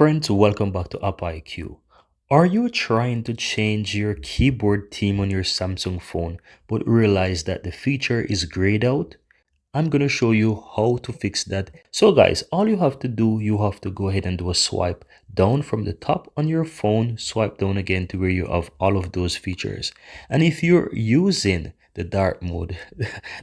Friends, welcome back to AppIQ. Are you trying to change your keyboard theme on your Samsung phone but realize that the feature is grayed out? I'm going to show you how to fix that. So guys, all you have to do, you have to go ahead and do a swipe down from the top on your phone, swipe down again to where you have all of those features. And if you're using the dark mode,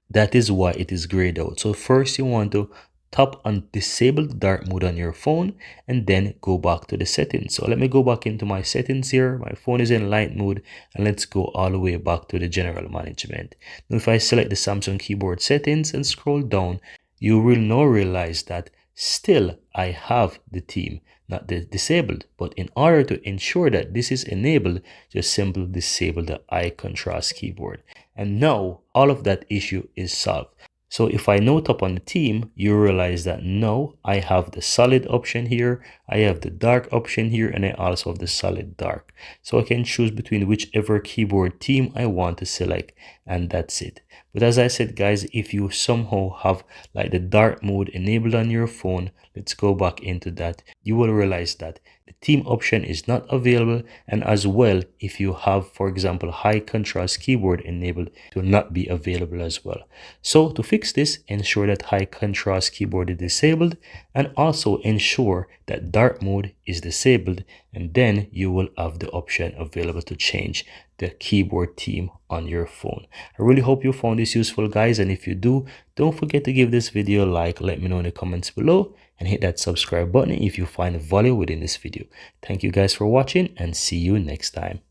that is why it is grayed out. So first you want to tap on disable the dark mode on your phone and then go back to the settings. So let me go back into my settings here. My phone is in light mode and let's go all the way back to the general management. Now if I select the Samsung keyboard settings and scroll down, you will now realize that still I have the theme not disabled, but in order to ensure that this is enabled, just simply disable the eye contrast keyboard. And now all of that issue is solved. So if I now tap on the theme, you realize that now I have the solid option here, I have the dark option here, and I also have the solid dark. So I can choose between whichever keyboard theme I want to select, and that's it. But as I said guys, if you somehow have like the dark mode enabled on your phone, let's go back into that, you will realize that the theme option is not available, and as well if you have, for example, high contrast keyboard enabled, it will not be available as well. So to fix this, ensure that high contrast keyboard is disabled and also ensure that dark mode is disabled, and then you will have the option available to change the keyboard theme on your phone. I really hope you found this useful guys, and if you do, don't forget to give this video a like, let me know in the comments below, and hit that subscribe button if you find value within this video. Thank you guys for watching and see you next time.